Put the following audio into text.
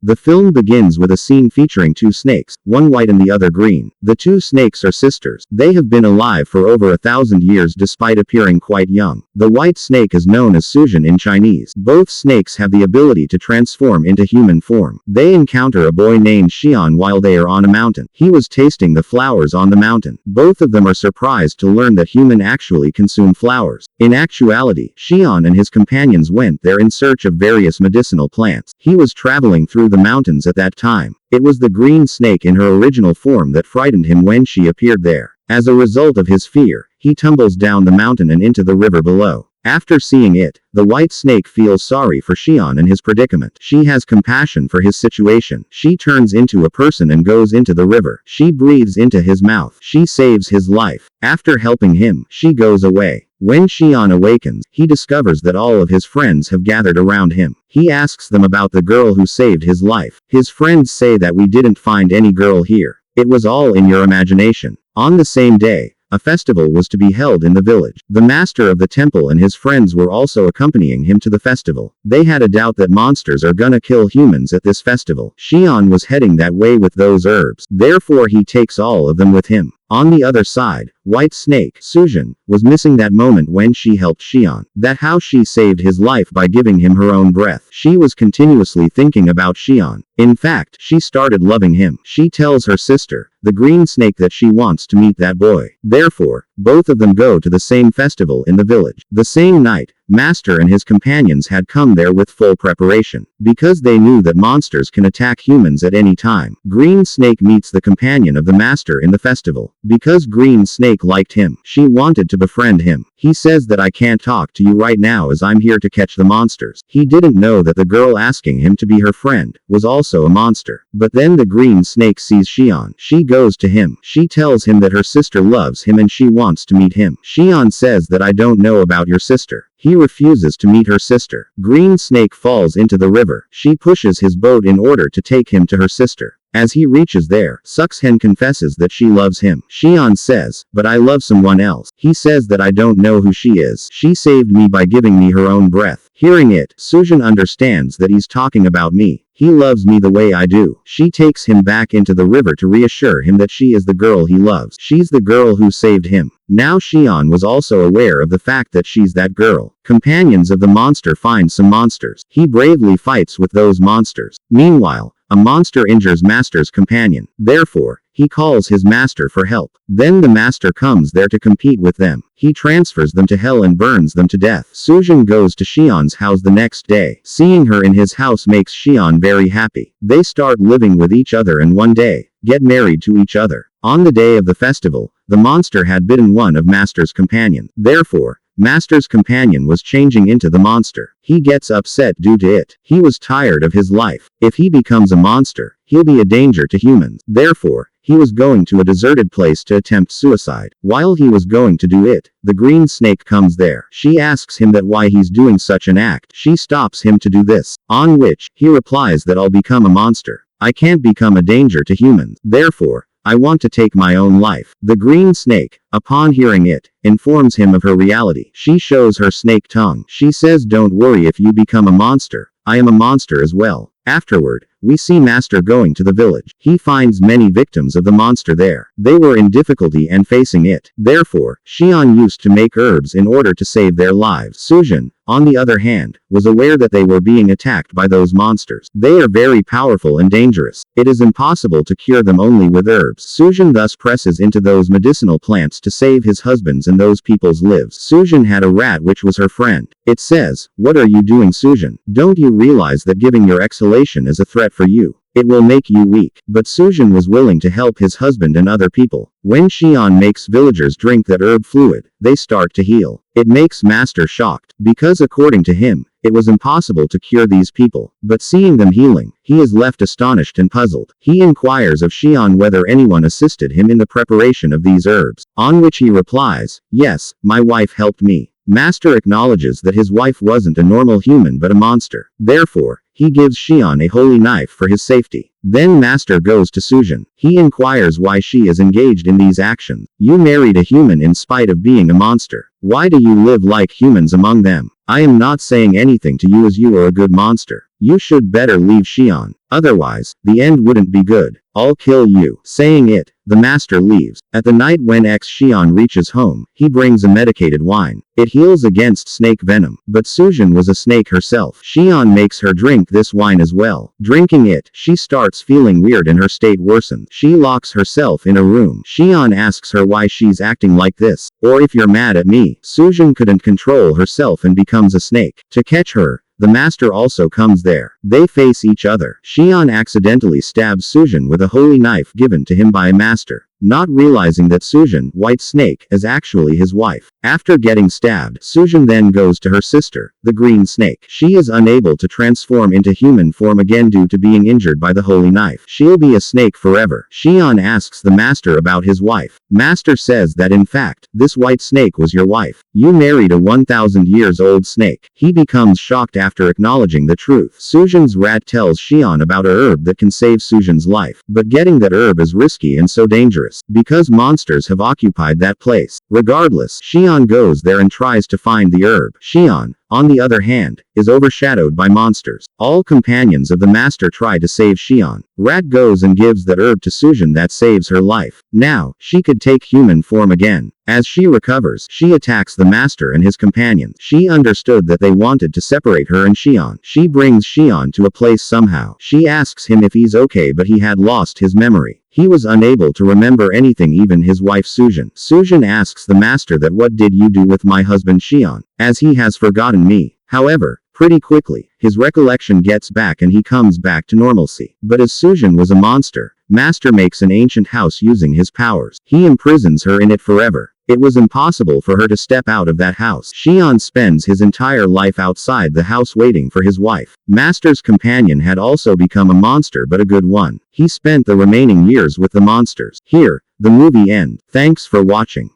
The film begins with a scene featuring two snakes, one white and the other green. The two snakes are sisters. They have been alive for over 1,000 years despite appearing quite young. The white snake is known as Suzhen in Chinese. Both snakes have the ability to transform into human form. They encounter a boy named Xian while they are on a mountain. He was tasting the flowers on the mountain. Both of them are surprised to learn that humans actually consume flowers. In actuality, Xian and his companions went there in search of various medicinal plants. He was traveling through the mountains at that time. It was the green snake in her original form that frightened him when she appeared there. As a result of his fear, he tumbles down the mountain and into the river below. After seeing it, the white snake feels sorry for Xian and his predicament. She has compassion for his situation. She turns into a person and goes into the river. She breathes into his mouth. She saves his life. After helping him, she goes away. When Xian awakens, he discovers that all of his friends have gathered around him. He asks them about the girl who saved his life. His friends say that we didn't find any girl here. It was all in your imagination. On the same day, a festival was to be held in the village. The master of the temple and his friends were also accompanying him to the festival. They had a doubt that monsters are gonna kill humans at this festival. Xian was heading that way with those herbs. Therefore he takes all of them with him. On the other side, White Snake, Suzhen, was missing that moment when she helped Xian. That how she saved his life by giving him her own breath. She was continuously thinking about Xian. In fact, she started loving him. She tells her sister, the green snake, that she wants to meet that boy. Therefore, both of them go to the same festival in the village. The same night, Master and his companions had come there with full preparation. Because they knew that monsters can attack humans at any time, Green Snake meets the companion of the Master in the festival. Because Green Snake liked him, she wanted to befriend him. He says that I can't talk to you right now as I'm here to catch the monsters. He didn't know that the girl asking him to be her friend was also a monster. But then the Green Snake sees Xian. She goes to him. She tells him that her sister loves him and she wants to meet him. Xian says that I don't know about your sister. He refuses to meet her sister. Green Snake falls into the river. She pushes his boat in order to take him to her sister. As he reaches there, Suxhen confesses that she loves him. Xian says, but I love someone else. He says that I don't know who she is. She saved me by giving me her own breath. Hearing it, Suzhen understands that he's talking about me. He loves me the way I do. She takes him back into the river to reassure him that she is the girl he loves. She's the girl who saved him. Now Xian was also aware of the fact that she's that girl. Companions of the monster find some monsters. He bravely fights with those monsters. Meanwhile, a monster injures Master's companion. Therefore, he calls his master for help. Then the master comes there to compete with them. He transfers them to hell and burns them to death. Suzhen goes to Xian's house the next day. Seeing her in his house makes Xian very happy. They start living with each other and one day, get married to each other. On the day of the festival, the monster had bitten one of Master's companions. Therefore, Master's companion was changing into the monster. He gets upset due to it. He was tired of his life. If he becomes a monster, he'll be a danger to humans. Therefore, he was going to a deserted place to attempt suicide. While he was going to do it, the green snake comes there. She asks him that why he's doing such an act. She stops him to do this. On which, he replies that I'll become a monster. I can't become a danger to humans. Therefore, I want to take my own life. The green snake, upon hearing it, informs him of her reality. She shows her snake tongue. She says, don't worry if you become a monster. I am a monster as well. Afterward, we see Master going to the village. He finds many victims of the monster there. They were in difficulty and facing it. Therefore, Xian used to make herbs in order to save their lives. Suzhen, on the other hand, was aware that they were being attacked by those monsters. They are very powerful and dangerous. It is impossible to cure them only with herbs. Suzhen thus presses into those medicinal plants to save his husband's and those people's lives. Suzhen had a rat which was her friend. It says, what are you doing, Suzhen? Don't you realize that giving your exhalation is a threat for you? It will make you weak. But Suzhen was willing to help his husband and other people. When Xian makes villagers drink that herb fluid, they start to heal. It makes Master shocked, because according to him, it was impossible to cure these people. But seeing them healing, he is left astonished and puzzled. He inquires of Xian whether anyone assisted him in the preparation of these herbs. On which he replies, yes, my wife helped me. Master acknowledges that his wife wasn't a normal human but a monster. Therefore, he gives Xian a holy knife for his safety. Then Master goes to Suzhen. He inquires why she is engaged in these actions. You married a human in spite of being a monster. Why do you live like humans among them? I am not saying anything to you as you are a good monster. You should better leave Xi'an. Otherwise, the end wouldn't be good. I'll kill you. Saying it, the master leaves. At the night when Xi'an reaches home, he brings a medicated wine. It heals against snake venom. But Suzhan was a snake herself. Xi'an makes her drink this wine as well. Drinking it, she starts feeling weird and her state worsens. She locks herself in a room. Xi'an asks her why she's acting like this. Or if you're mad at me. Suzhan couldn't control herself and becomes a snake. To catch her, the master also comes there. They face each other. Xi'an accidentally stabs Suzhan with a holy knife given to him by a master, not realizing that Suzhan, White Snake, is actually his wife. After getting stabbed, Suzhan then goes to her sister, the Green Snake. She is unable to transform into human form again due to being injured by the holy knife. She'll be a snake forever. Xi'an asks the master about his wife. Master says that in fact, this White Snake was your wife. You married a 1,000 years old snake. He becomes shocked after acknowledging the truth. Suzhan's rat tells Xi'an about a herb that can save Suzhan's life. But getting that herb is risky and so dangerous, because monsters have occupied that place. Regardless, Xi'an goes there and tries to find the herb. Xi'an, on the other hand, is overshadowed by monsters. All companions of the master try to save Xi'an. Rat goes and gives the herb to Suzhan that saves her life. Now, she could take human form again. As she recovers, she attacks the master and his companions. She understood that they wanted to separate her and Xi'an. She brings Xi'an to a place somehow. She asks him if he's okay, but he had lost his memory. He was unable to remember anything, even his wife Suzhan. Suzhan asks the master that what did you do with my husband Xi'an, as he has forgotten me. However, pretty quickly, his recollection gets back and he comes back to normalcy. But as Suzhan was a monster, Master makes an ancient house using his powers. He imprisons her in it forever. It was impossible for her to step out of that house. Xi'an spends his entire life outside the house waiting for his wife. Master's companion had also become a monster, but a good one. He spent the remaining years with the monsters. Here, the movie ends. Thanks for watching.